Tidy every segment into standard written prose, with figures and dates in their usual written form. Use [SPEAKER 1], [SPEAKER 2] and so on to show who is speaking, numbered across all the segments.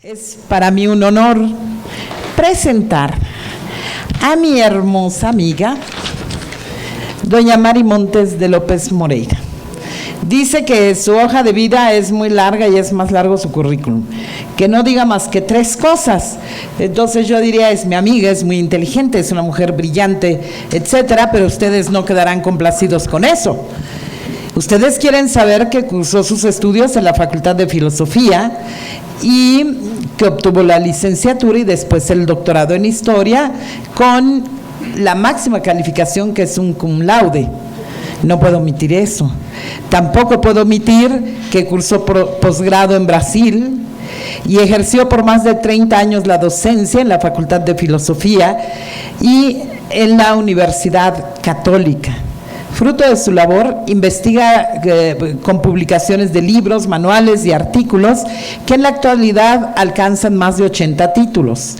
[SPEAKER 1] Es para mí un honor presentar a mi hermosa amiga, doña Mari Montes de López Moreira. Dice que su hoja de vida es muy larga y es más largo su currículum, que no diga más que 3 cosas. Entonces yo diría, es mi amiga, es muy inteligente, es una mujer brillante, etcétera, pero ustedes no quedarán complacidos con eso. Ustedes quieren saber que cursó sus estudios en la Facultad de Filosofía y que obtuvo la licenciatura y después el doctorado en Historia con la máxima calificación, que es un cum laude. No puedo omitir eso. Tampoco puedo omitir que cursó posgrado en Brasil y ejerció por más de 30 años la docencia en la Facultad de Filosofía y en la Universidad Católica. Fruto de su labor, investiga con publicaciones de libros, manuales y artículos que en la actualidad alcanzan más de 80 títulos,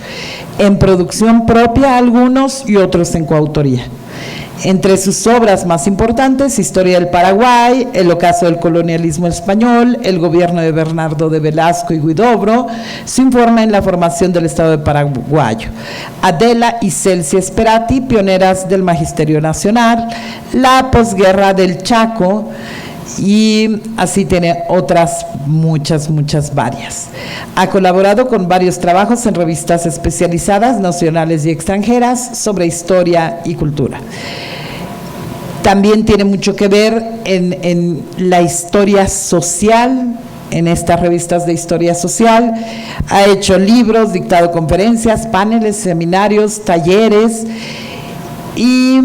[SPEAKER 1] en producción propia algunos y otros en coautoría. Entre sus obras más importantes, Historia del Paraguay, El ocaso del colonialismo español, El gobierno de Bernardo de Velasco y Huidobro, se informa en la formación del Estado de Paraguayo. Adela y Celsi Sperati, pioneras del Magisterio Nacional, la posguerra del Chaco, y así tiene otras muchas varias. Ha colaborado con varios trabajos en revistas especializadas nacionales y extranjeras sobre historia y cultura. También tiene mucho que ver en la historia social, en estas revistas de historia social. Ha hecho libros, dictado conferencias, paneles, seminarios, talleres y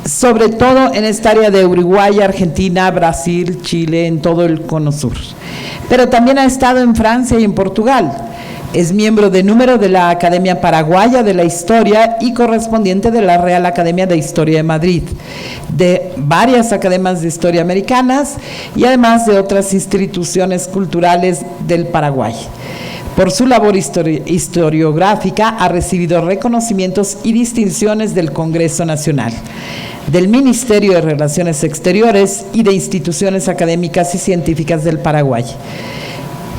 [SPEAKER 1] sobre todo en esta área de Uruguay, Argentina, Brasil, Chile, en todo el Cono Sur. Pero también ha estado en Francia y en Portugal. Es miembro de número de la Academia Paraguaya de la Historia y correspondiente de la Real Academia de Historia de Madrid, de varias academias de historia americanas y además de otras instituciones culturales del Paraguay. Por su labor historiográfica ha recibido reconocimientos y distinciones del Congreso Nacional, del Ministerio de Relaciones Exteriores y de instituciones académicas y científicas del Paraguay.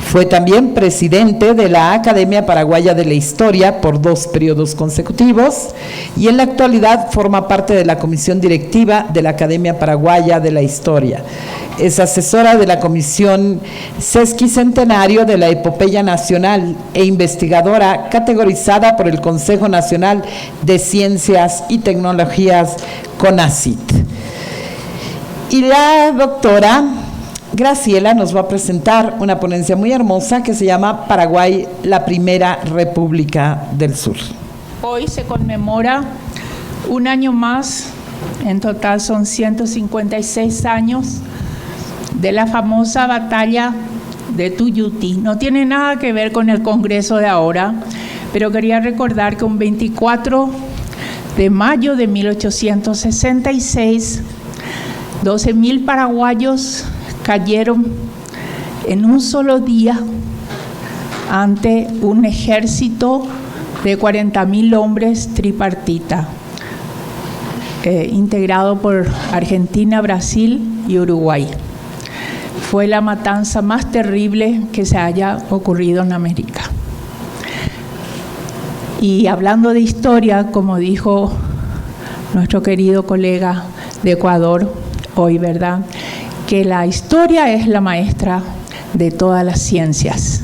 [SPEAKER 1] Fue también presidente de la Academia Paraguaya de la Historia por 2 periodos consecutivos y en la actualidad forma parte de la comisión directiva de la Academia Paraguaya de la Historia. Es asesora de la Comisión Sesquicentenario de la Epopeya Nacional e investigadora categorizada por el Consejo Nacional de Ciencias y Tecnologías, CONACYT. Y la doctora Graciela nos va a presentar una ponencia muy hermosa que se llama Paraguay, la primera república del sur.
[SPEAKER 2] Hoy se conmemora un año más, en total son 156 años, de la famosa batalla de Tuyutí. No tiene nada que ver con el Congreso de ahora, pero quería recordar que un 24 de mayo de 1866, 12.000 paraguayos cayeron en un solo día ante un ejército de 40.000 hombres tripartita, integrado por Argentina, Brasil y Uruguay. Fue la matanza más terrible que se haya ocurrido en América. Y hablando de historia, como dijo nuestro querido colega de Ecuador hoy, ¿verdad?, que la historia es la maestra de todas las ciencias.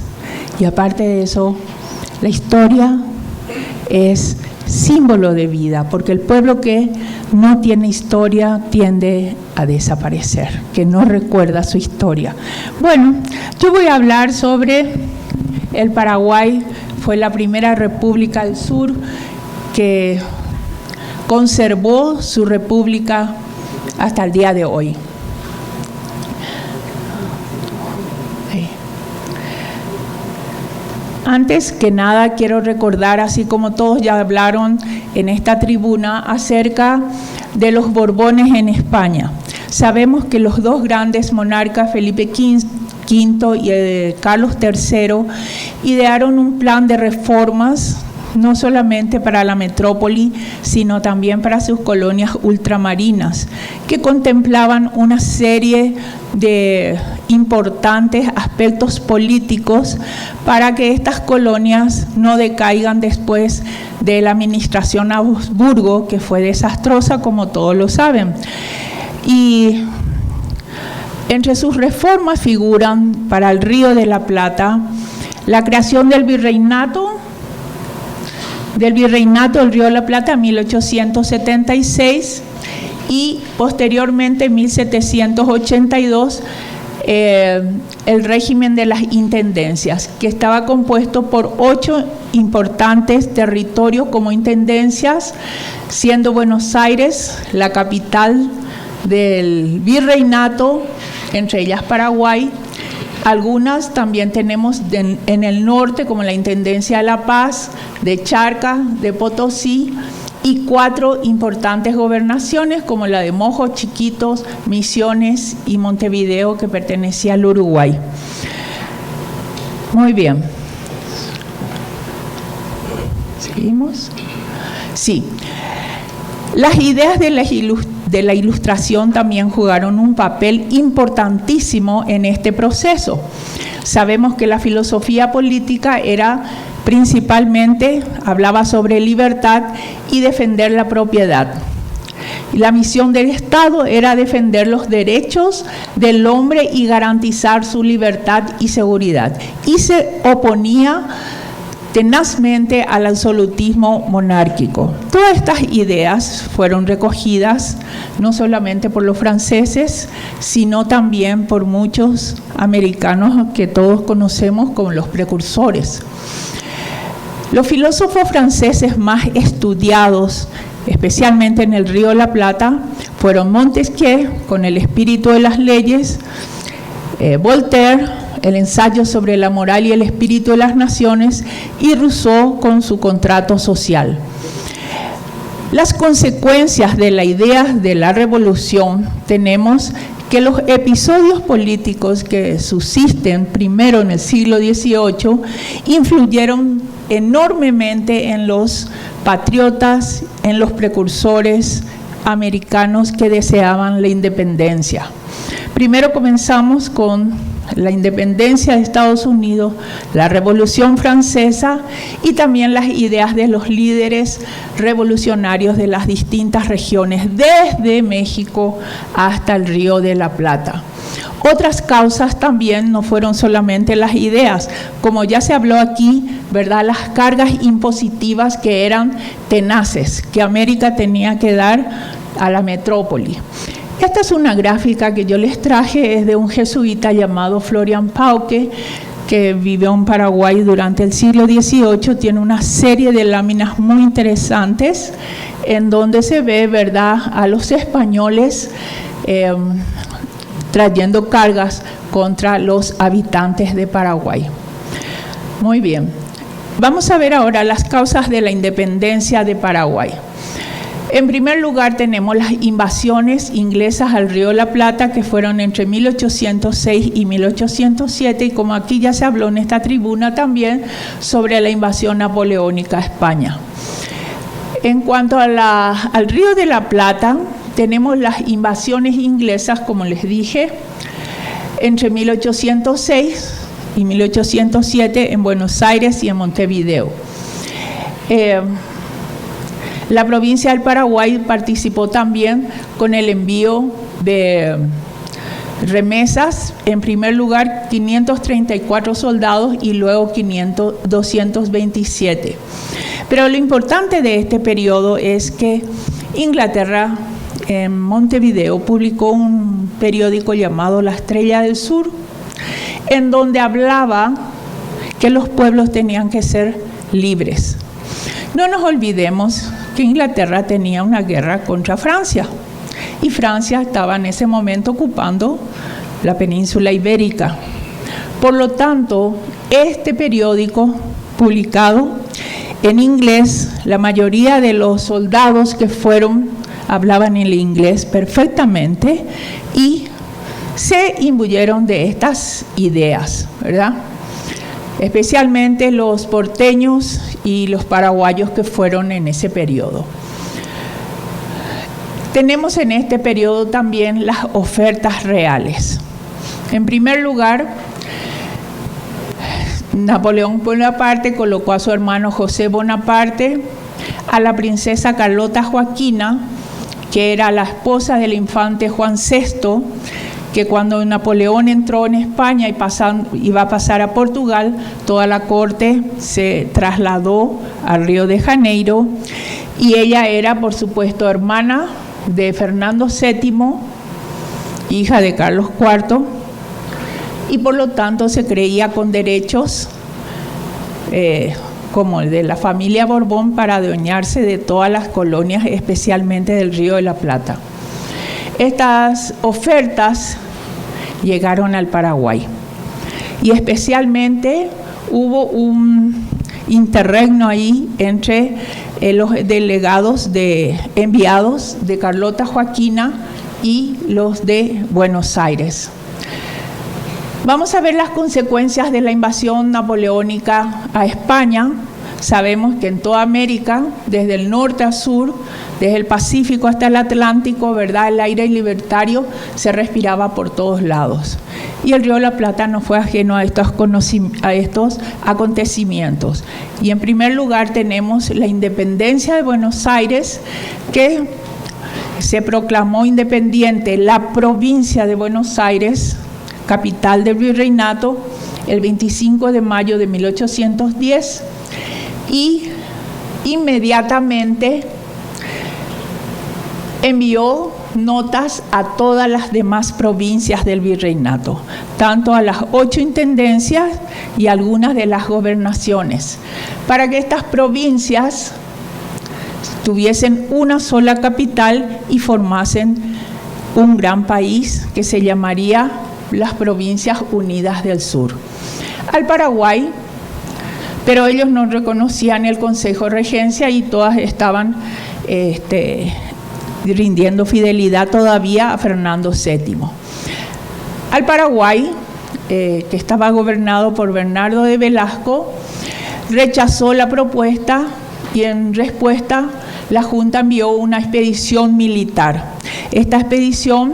[SPEAKER 2] Y aparte de eso, la historia es símbolo de vida, porque el pueblo que no tiene historia tiende a desaparecer, que no recuerda su historia. Bueno, yo voy a hablar sobre el Paraguay. Fue la primera república del sur que conservó su república hasta el día de hoy. Antes que nada quiero recordar, así como todos ya hablaron en esta tribuna, acerca de los Borbones en España. Sabemos que los 2 grandes monarcas, Felipe V y Carlos III, idearon un plan de reformas no solamente para la metrópoli, sino también para sus colonias ultramarinas, que contemplaban una serie de importantes aspectos políticos para que estas colonias no decaigan después de la administración Habsburgo, que fue desastrosa, como todos lo saben. Y entre sus reformas figuran para el Río de la Plata la creación del virreinato del Río de la Plata en 1876 y posteriormente en 1782 el régimen de las intendencias, que estaba compuesto por 8 importantes territorios como intendencias, siendo Buenos Aires la capital del virreinato, entre ellas Paraguay. Algunas también tenemos en el norte, como la Intendencia de La Paz, de Charcas, de Potosí, y 4 importantes gobernaciones, como la de Mojo, Chiquitos, Misiones y Montevideo, que pertenecía al Uruguay. Muy bien. ¿Seguimos? Sí. Las ideas de la Ilustración también jugaron un papel importantísimo en este proceso. Sabemos que la filosofía política era principalmente, hablaba sobre libertad y defender la propiedad. Y la misión del Estado era defender los derechos del hombre y garantizar su libertad y seguridad. Y se oponía tenazmente al absolutismo monárquico. Todas estas ideas fueron recogidas no solamente por los franceses, sino también por muchos americanos que todos conocemos como los precursores. Los filósofos franceses más estudiados, especialmente en el Río de la Plata, fueron Montesquieu, con el espíritu de las leyes, Voltaire, el ensayo sobre la moral y el espíritu de las naciones, y Rousseau con su contrato social. Las consecuencias de la idea de la revolución tenemos que los episodios políticos que subsisten primero en el siglo XVIII influyeron enormemente en los patriotas, en los precursores americanos que deseaban la independencia. Primero comenzamos con la independencia de Estados Unidos, la Revolución Francesa y también las ideas de los líderes revolucionarios de las distintas regiones, desde México hasta el Río de la Plata. Otras causas también no fueron solamente las ideas, como ya se habló aquí, ¿verdad? Las cargas impositivas que eran tenaces, que América tenía que dar a la metrópoli. Esta es una gráfica que yo les traje, es de un jesuita llamado Florian Pauque, que vivió en Paraguay durante el siglo XVIII. Tiene una serie de láminas muy interesantes en donde se ve, ¿verdad?, a los españoles trayendo cargas contra los habitantes de Paraguay. Muy bien, vamos a ver ahora las causas de la independencia de Paraguay. En primer lugar tenemos las invasiones inglesas al Río de la Plata, que fueron entre 1806 y 1807, y como aquí ya se habló en esta tribuna también sobre la invasión napoleónica a España. En cuanto a al Río de la Plata, tenemos las invasiones inglesas, como les dije, entre 1806 y 1807 en Buenos Aires y en Montevideo. La provincia del Paraguay participó también con el envío de remesas, en primer lugar 534 soldados y luego 227. Pero lo importante de este periodo es que Inglaterra, en Montevideo, publicó un periódico llamado La Estrella del Sur, en donde hablaba que los pueblos tenían que ser libres. No nos olvidemos que Inglaterra tenía una guerra contra Francia y Francia estaba en ese momento ocupando la península ibérica. Por lo tanto, este periódico publicado en inglés, la mayoría de los soldados que fueron hablaban el inglés perfectamente y se imbuyeron de estas ideas, ¿verdad? Especialmente los porteños y los paraguayos que fueron en ese periodo. Tenemos en este periodo también las ofertas reales. En primer lugar, Napoleón Bonaparte colocó a su hermano José Bonaparte, a la princesa Carlota Joaquina, que era la esposa del infante Juan VI, que cuando Napoleón entró en España y iba a pasar a Portugal, toda la corte se trasladó al Río de Janeiro, y ella era, por supuesto, hermana de Fernando VII, hija de Carlos IV, y por lo tanto se creía con derechos como el de la familia Borbón para adueñarse de todas las colonias, especialmente del Río de la Plata. Estas ofertas llegaron al Paraguay y especialmente hubo un interregno ahí entre los delegados enviados de Carlota Joaquina y los de Buenos Aires. Vamos a ver las consecuencias de la invasión napoleónica a España. Sabemos que en toda América, desde el norte a sur, desde el Pacífico hasta el Atlántico, ¿verdad?, el aire libertario se respiraba por todos lados. Y el Río de la Plata no fue ajeno a estos acontecimientos. Y en primer lugar tenemos la independencia de Buenos Aires, que se proclamó independiente la provincia de Buenos Aires, capital del virreinato, el 25 de mayo de 1810, y inmediatamente envió notas a todas las demás provincias del virreinato, tanto a las 8 intendencias y algunas de las gobernaciones, para que estas provincias tuviesen una sola capital y formasen un gran país que se llamaría las Provincias Unidas del Sur. Al Paraguay, pero ellos no reconocían el Consejo de Regencia y todas estaban rindiendo fidelidad todavía a Fernando VII. Al Paraguay, que estaba gobernado por Bernardo de Velasco, rechazó la propuesta y en respuesta la Junta envió una expedición militar. Esta expedición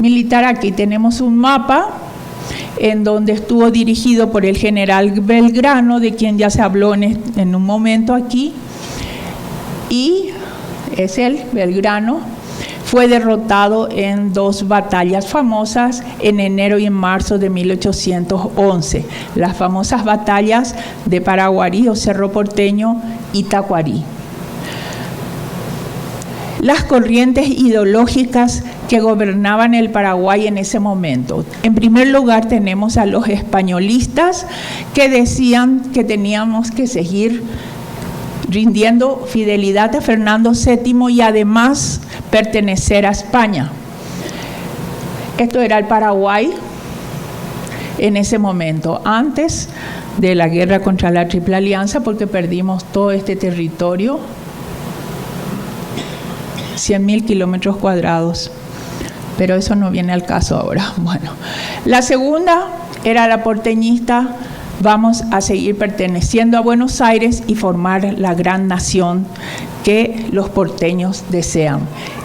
[SPEAKER 2] militar, aquí tenemos un mapa en donde estuvo dirigido por el general Belgrano, de quien ya se habló en un momento aquí, y es él, Belgrano. Fue derrotado en 2 batallas famosas en enero y en marzo de 1811, las famosas batallas de Paraguarí o Cerro Porteño y Tacuarí. Las corrientes ideológicas que gobernaban el Paraguay en ese momento. En primer lugar tenemos a los españolistas, que decían que teníamos que seguir rindiendo fidelidad a Fernando VII y además pertenecer a España. Esto era el Paraguay en ese momento, antes de la guerra contra la Triple Alianza, porque perdimos todo este territorio, 100.000 kilómetros cuadrados, pero eso no viene al caso ahora. Bueno, la segunda era la porteñista: vamos a seguir perteneciendo a Buenos Aires y formar la gran nación que los porteños desean.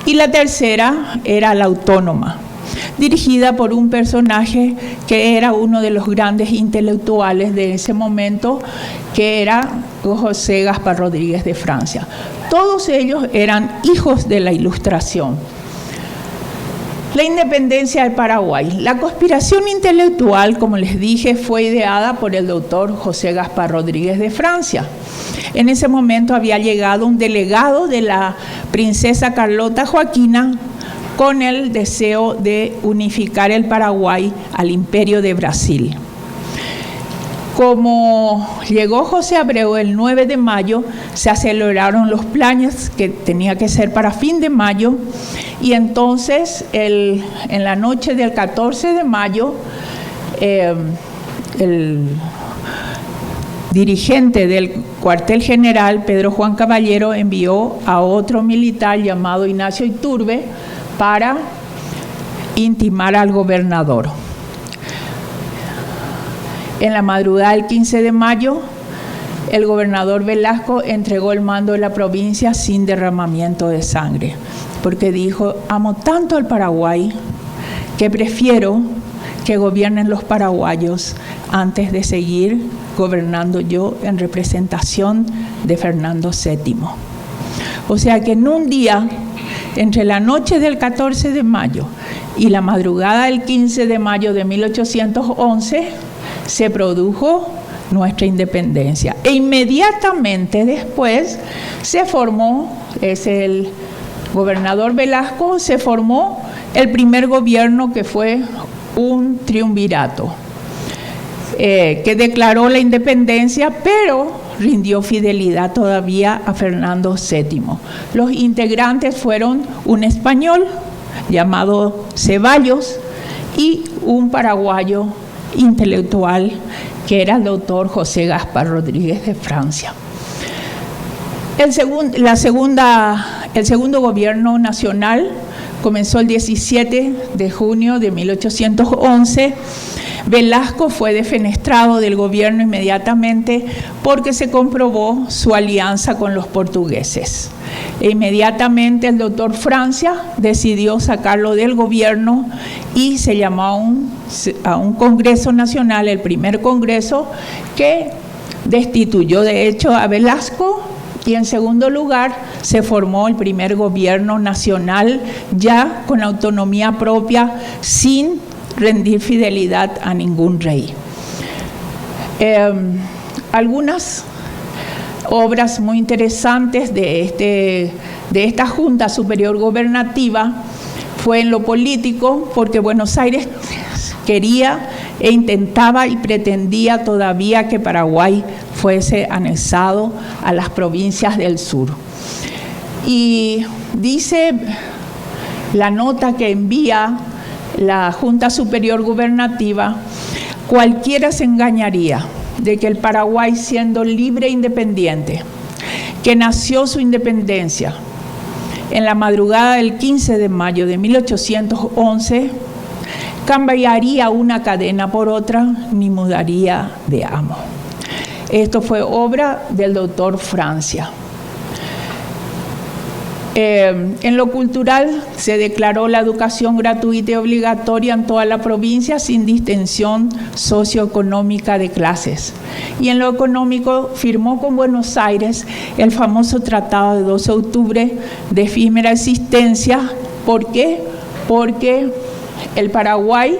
[SPEAKER 2] Y la tercera era la autónoma, dirigida por un personaje que era uno de los grandes intelectuales de ese momento, que era José Gaspar Rodríguez de Francia. Todos ellos eran hijos de la Ilustración. La independencia del Paraguay. La conspiración intelectual, como les dije, fue ideada por el doctor José Gaspar Rodríguez de Francia. En ese momento había llegado un delegado de la princesa Carlota Joaquina con el deseo de unificar el Paraguay al Imperio de Brasil. Como llegó José Abreu el 9 de mayo, se aceleraron los planes, que tenía que ser para fin de mayo, y entonces en la noche del 14 de mayo, el dirigente del cuartel general, Pedro Juan Caballero, envió a otro militar llamado Ignacio Iturbe para intimar al gobernador. En la madrugada del 15 de mayo, el gobernador Velasco entregó el mando de la provincia sin derramamiento de sangre, porque dijo: amo tanto al Paraguay que prefiero que gobiernen los paraguayos antes de seguir gobernando yo en representación de Fernando VII. O sea que en un día, entre la noche del 14 de mayo y la madrugada del 15 de mayo de 1811, se produjo nuestra independencia. E inmediatamente después se formó, es el gobernador Velasco, se formó el primer gobierno, que fue un triunvirato, que declaró la independencia, pero rindió fidelidad todavía a Fernando VII. Los integrantes fueron un español llamado Ceballos y un paraguayo intelectual que era el doctor José Gaspar Rodríguez de Francia. El segundo gobierno nacional comenzó el 17 de junio de 1811. Velasco fue defenestrado del gobierno inmediatamente porque se comprobó su alianza con los portugueses. E inmediatamente el doctor Francia decidió sacarlo del gobierno y se llamó a un Congreso Nacional, el primer Congreso, que destituyó de hecho a Velasco, y en segundo lugar se formó el primer gobierno nacional ya con autonomía propia, sin rendir fidelidad a ningún rey. Algunas obras muy interesantes de esta Junta Superior Gobernativa fue en lo político, porque Buenos Aires quería e intentaba y pretendía todavía que Paraguay fuese anexado a las provincias del sur. Y dice la nota que envía la Junta Superior Gubernativa: cualquiera se engañaría de que el Paraguay, siendo libre e independiente, que nació su independencia en la madrugada del 15 de mayo de 1811, cambiaría una cadena por otra, ni mudaría de amo. Esto fue obra del doctor Francia. En lo cultural se declaró la educación gratuita y obligatoria en toda la provincia sin distinción socioeconómica de clases. Y en lo económico firmó con Buenos Aires el famoso Tratado de 12 de octubre de efímera existencia. ¿Por qué? Porque el Paraguay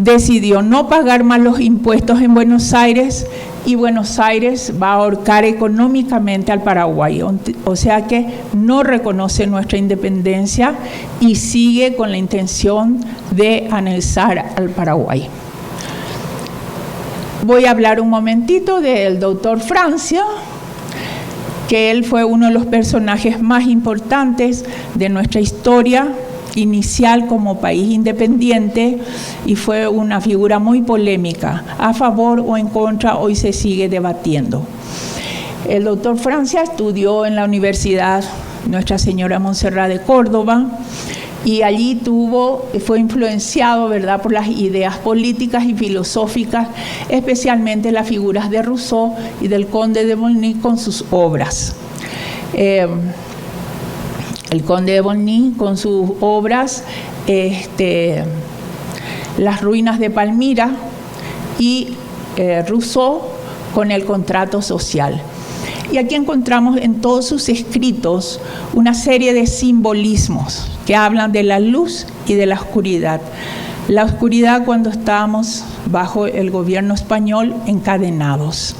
[SPEAKER 2] decidió no pagar más los impuestos en Buenos Aires, y Buenos Aires va a ahorcar económicamente al Paraguay. O sea que no reconoce nuestra independencia y sigue con la intención de anexar al Paraguay. Voy a hablar un momentito del doctor Francia, que él fue uno de los personajes más importantes de nuestra historia inicial como país independiente, y fue una figura muy polémica, a favor o en contra. Hoy se sigue debatiendo. El doctor Francia estudió en la Universidad Nuestra Señora Montserrat de Córdoba, y allí fue influenciado, ¿verdad?, por las ideas políticas y filosóficas, especialmente las figuras de Rousseau y del Conde de Volney con sus obras. El Conde de Volney con sus obras, Las ruinas de Palmira, y Rousseau con el contrato social. Y aquí encontramos en todos sus escritos una serie de simbolismos que hablan de la luz y de la oscuridad. La oscuridad cuando estábamos bajo el gobierno español encadenados,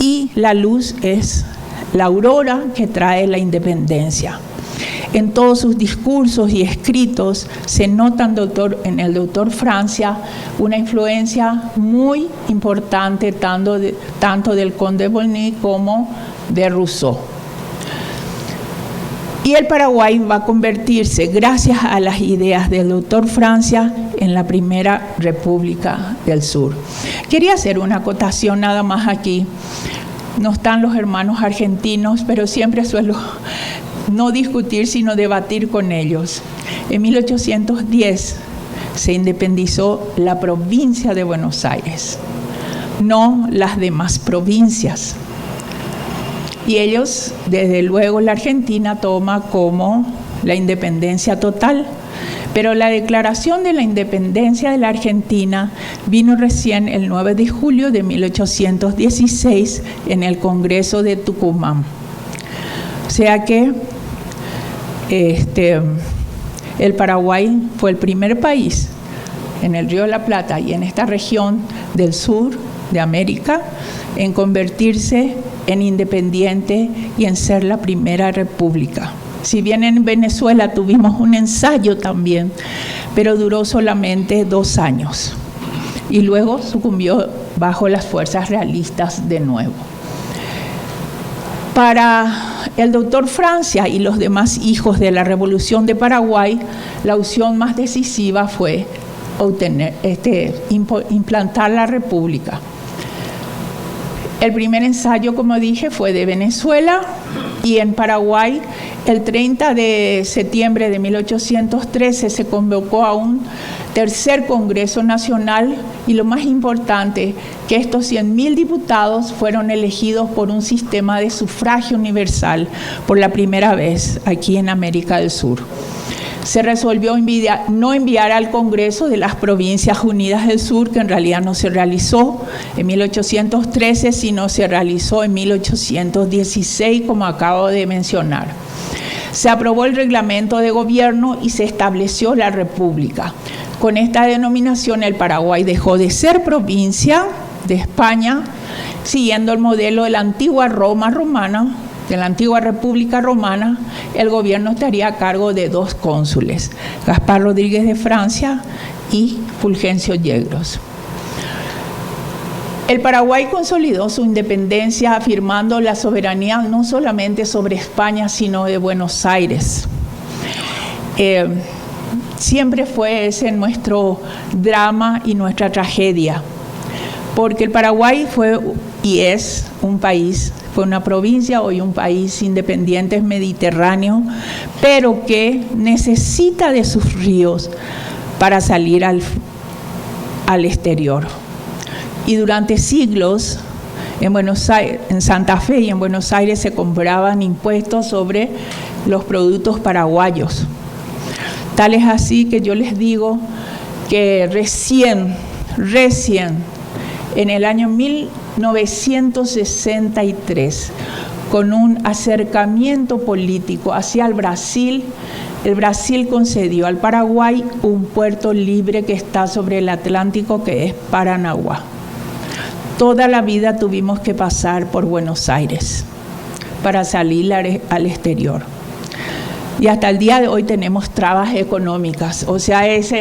[SPEAKER 2] y la luz es la aurora que trae la independencia. En todos sus discursos y escritos se nota en el doctor Francia una influencia muy importante tanto del Conde de Volney como de Rousseau. Y el Paraguay va a convertirse, gracias a las ideas del doctor Francia, en la primera República del Sur. Quería hacer una acotación nada más aquí. No están los hermanos argentinos, pero siempre suelo no discutir, sino debatir con ellos. En 1810 se independizó la provincia de Buenos Aires. no las demás provincias. Y ellos, desde luego, la Argentina toma como la independencia total, pero la declaración de la independencia de la Argentina vino recién el 9 de julio de 1816 en el Congreso de Tucumán. O sea que el Paraguay fue el primer país en el Río de la Plata y en esta región del sur de América en convertirse en independiente y en ser la primera república. Si bien en Venezuela tuvimos un ensayo también, pero duró solamente 2 años y luego sucumbió bajo las fuerzas realistas de nuevo. Para el doctor Francia y los demás hijos de la Revolución de Paraguay, la opción más decisiva fue implantar la república. El primer ensayo, como dije, fue de Venezuela, y en Paraguay el 30 de septiembre de 1813 se convocó a un tercer Congreso Nacional, y lo más importante, que estos 100.000 diputados fueron elegidos por un sistema de sufragio universal por la primera vez aquí en América del Sur. Se resolvió no enviar al Congreso de las Provincias Unidas del Sur, que en realidad no se realizó en 1813, sino se realizó en 1816, como acabo de mencionar. Se aprobó el reglamento de gobierno y se estableció la República. Con esta denominación, el Paraguay dejó de ser provincia de España, siguiendo el modelo de la antigua Roma romana, de la antigua República Romana. El gobierno estaría a cargo de 2 cónsules, Gaspar Rodríguez de Francia y Fulgencio Yegros. El Paraguay consolidó su independencia afirmando la soberanía no solamente sobre España, sino de Buenos Aires. Siempre fue ese nuestro drama y nuestra tragedia, porque el Paraguay fue y es un país, fue una provincia, hoy un país independiente mediterráneo, pero que necesita de sus ríos para salir al exterior. Y durante siglos en Buenos Aires, en Santa Fe y en Buenos Aires se cobraban impuestos sobre los productos paraguayos. Tal es así que yo les digo que recién en el año 1963, con un acercamiento político hacia el Brasil concedió al Paraguay un puerto libre que está sobre el Atlántico, que es Paranaguá. Toda la vida tuvimos que pasar por Buenos Aires para salir al exterior. Y hasta el día de hoy tenemos trabas económicas. O sea, esa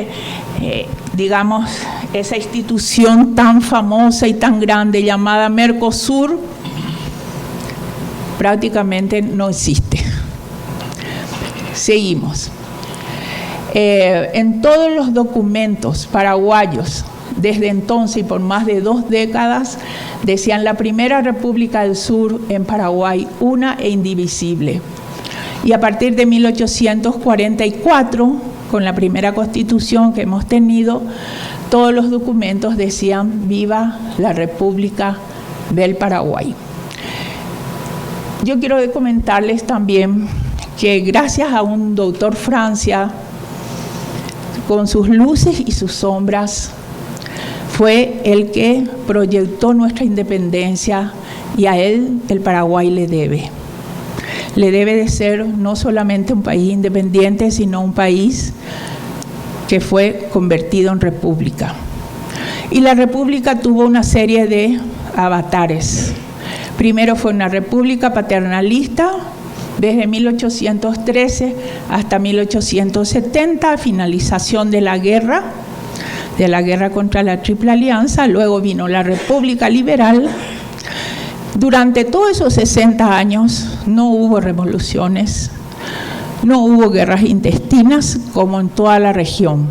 [SPEAKER 2] institución tan famosa y tan grande llamada Mercosur prácticamente no existe. Seguimos. En todos los documentos paraguayos, desde entonces y por más de 2 décadas, decían la primera República del Sur en Paraguay, una e indivisible. Y a partir de 1844, con la primera constitución que hemos tenido, todos los documentos decían viva la República del Paraguay. Yo quiero comentarles también que gracias a un doctor Francia, con sus luces y sus sombras, fue el que proyectó nuestra independencia, y a él el Paraguay le debe. Le debe de ser no solamente un país independiente, sino un país que fue convertido en república. Y la república tuvo una serie de avatares. Primero fue una república paternalista, desde 1813 hasta 1870, finalización de la guerra contra la Triple Alianza. Luego vino la República Liberal. Durante todos esos 60 años no hubo revoluciones, no hubo guerras intestinas como en toda la región.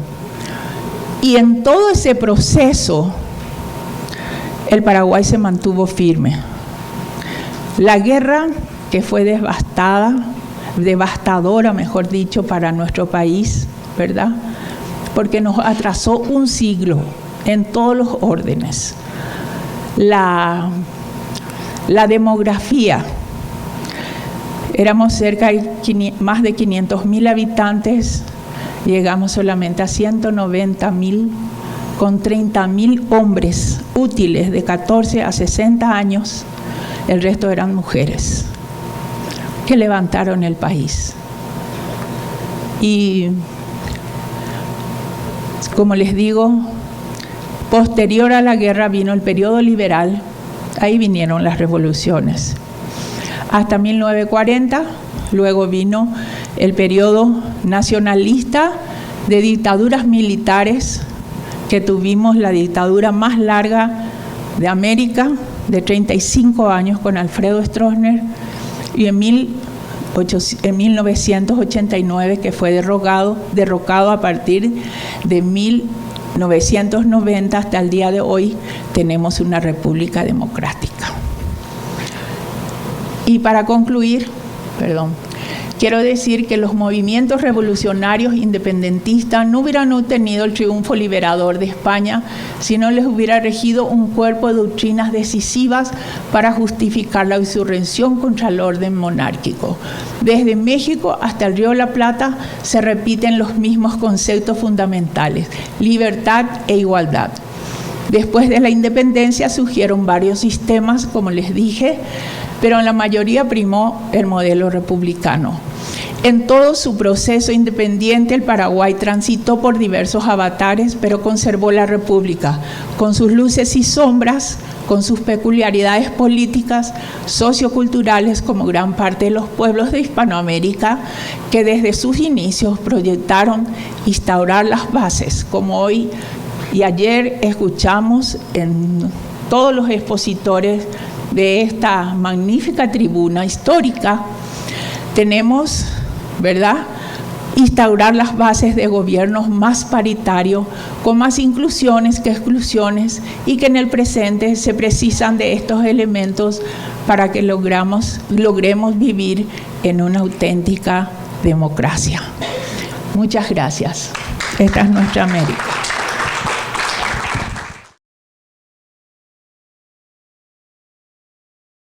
[SPEAKER 2] Y en todo ese proceso, el Paraguay se mantuvo firme. La guerra, que fue devastadora, mejor dicho, para nuestro país, ¿verdad? Porque nos atrasó un siglo en todos los órdenes. la demografía. Éramos cerca de más de 500.000 habitantes, llegamos solamente a 190.000, con 30.000 hombres útiles de 14 a 60 años, el resto eran mujeres, que levantaron el país. Y como les digo, posterior a la guerra vino el periodo liberal, ahí vinieron las revoluciones. Hasta 1940, luego vino el periodo nacionalista de dictaduras militares, que tuvimos la dictadura más larga de América, de 35 años con Alfredo Stroessner, y en 1989 que fue derrocado a partir de 1990 hasta el día de hoy, tenemos una república democrática. Y para concluir, quiero decir que los movimientos revolucionarios independentistas no hubieran obtenido el triunfo liberador de España si no les hubiera regido un cuerpo de doctrinas decisivas para justificar la insurrección contra el orden monárquico. Desde México hasta el Río de la Plata se repiten los mismos conceptos fundamentales: libertad e igualdad. Después de la independencia surgieron varios sistemas, como les dije, pero en la mayoría primó el modelo republicano. En todo su proceso independiente, el Paraguay transitó por diversos avatares, pero conservó la república, con sus luces y sombras, con sus peculiaridades políticas, socioculturales, como gran parte de los pueblos de Hispanoamérica, que desde sus inicios proyectaron instaurar las bases, como hoy y ayer escuchamos en todos los expositores de esta magnífica tribuna histórica. Tenemos, ¿verdad?, instaurar las bases de gobiernos más paritarios, con más inclusiones que exclusiones, y que en el presente se precisan de estos elementos para que logremos vivir en una auténtica democracia. Muchas gracias. Esta es nuestra América.